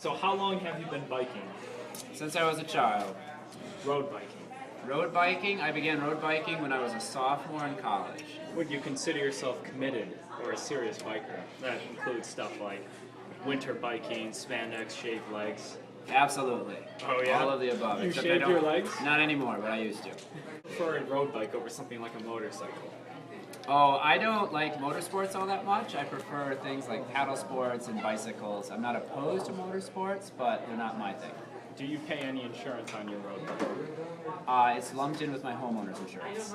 So how long have you been biking? Since I was a child. Road biking. Road biking, I began road biking when I was a sophomore in college. Would you consider yourself committed or a serious biker? That includes stuff like winter biking, spandex, shaved legs. Absolutely. Oh, yeah? All of the above. You except shaved I don't, your legs? Not anymore, but I used to. Prefer a road bike over something like a motorcycle. Oh, I don't like motorsports all that much. I prefer things like paddle sports and bicycles. I'm not opposed to motorsports, but they're not my thing. Do you pay any insurance on your road bike? It's lumped in with my homeowner's insurance.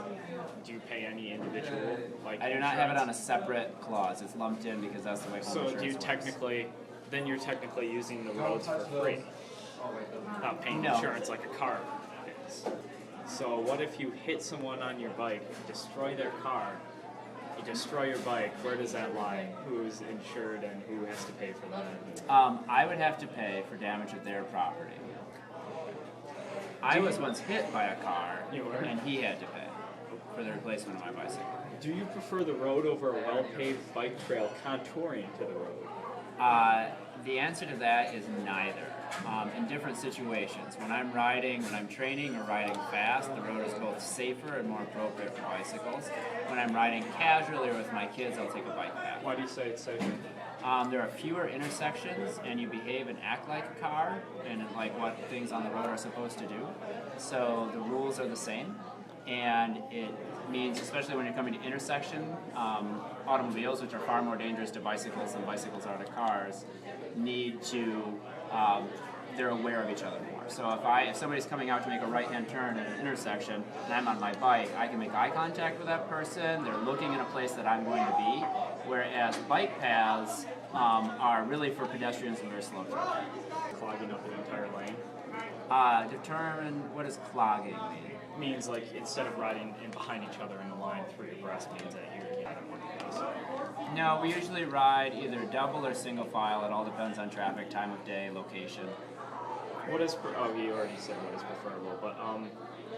Do you pay any individual like I do not have it on a separate clause. It's lumped in because that's the way home So insurance do you works. then you're technically using the roads for free, not paying No. insurance like a car is. So what if you hit someone on your bike, destroy their car, you destroy your bike, where does that lie? Who's insured and who has to pay for that? I would have to pay for damage of their property. I was once hit by a car, You were? and he had to pay for the replacement of my bicycle. Do you prefer the road over a well-paved bike trail contouring to the road? The answer to that is neither. In different situations, when I'm riding, when I'm training or riding fast, the road is both safer and more appropriate for bicycles. When I'm riding casually or with my kids, I'll take a bike path. Why do you say it's safer? There are fewer intersections, and you behave and act like a car, and like what things on the road are supposed to do. So the rules are the same, and it means, especially when you're coming to intersection, automobiles, which are far more dangerous to bicycles than bicycles are to cars, need to, they're aware of each other more. So if somebody's coming out to make a right-hand turn at an intersection, and I'm on my bike, I can make eye contact with that person, they're looking in a place that I'm going to be, whereas bike paths are really for pedestrians and very slow traffic. Clogging up an entire lane? Determine what does clogging mean? Means like instead of riding in behind each other in the line through your breast means that you can't have one of those. No, we usually ride either double or single file. It all depends on traffic, time of day, location. What is you already said what is preferable, but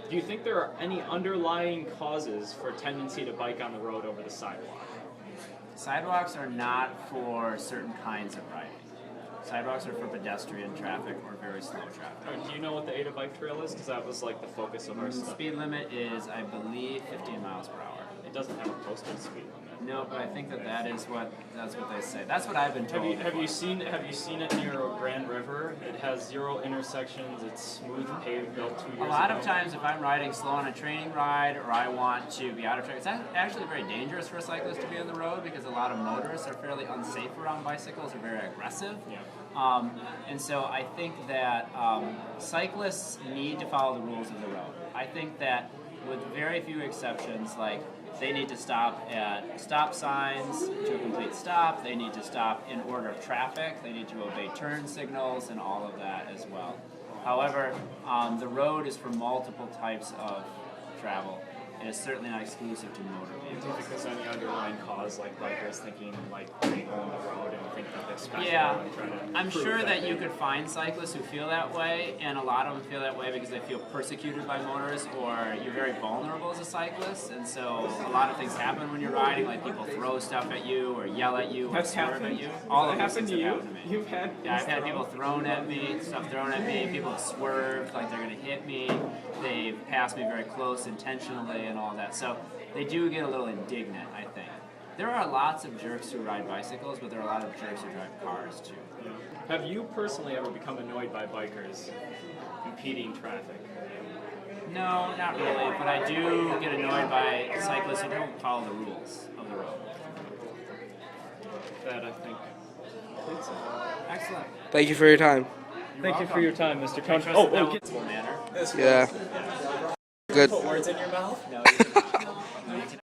do you think there are any underlying causes for a tendency to bike on the road over the sidewalk? Sidewalks are not for certain kinds of riding. Sidewalks are for pedestrian traffic or very slow traffic. Do you know what the Ada Bike Trail is? Because that was like the focus of our The study. speed limit is, I believe, 15 miles per hour. It doesn't have a posted speed limit. No, but I think that's what they say. That's what I've been told. Have you seen it near Grand River? It has 0 intersections. It's smooth paved, built 2 years ago. A lot of times if I'm riding slow on a training ride or I want to be out of traffic, it's actually very dangerous for a cyclist to be on the road because a lot of motorists are fairly unsafe around bicycles or very aggressive. Yeah. And so I think that cyclists need to follow the rules of the road. I think that with very few exceptions, like they need to stop at stop signs to a complete stop, they need to stop in order of traffic, they need to obey turn signals and all of that as well. However, the road is for multiple types of travel. It is certainly not exclusive to motor Do you vehicles. think there's any underlying cause, like bikers thinking like they own the road and think that they're special Yeah, and trying to I'm prove sure that they you could find cyclists who feel that way, and a lot of them feel that way because they feel persecuted by motorists, or you're very vulnerable as a cyclist, and so a lot of things happen when you're riding, like people throw stuff at you, or yell at you, or That's swerve happened. at you. All of That those happened things to have you. happened to me. You've had Yeah, I've had things people thrown at me, stuff thrown at me, people have swerved like they're going to hit me, they've passed me very close intentionally and all that. So they do get a little indignant, I think. There are lots of jerks who ride bicycles, but there are a lot of jerks who drive cars too. Have you personally ever become annoyed by bikers impeding traffic? No, not really, but I do get annoyed by cyclists who don't follow the rules of the road. That I think completes it. Excellent. Thank you for your time. Thank you for your time, Mr. Coach. Trust in that manner. Yeah. Good. Put words in your mouth? No, you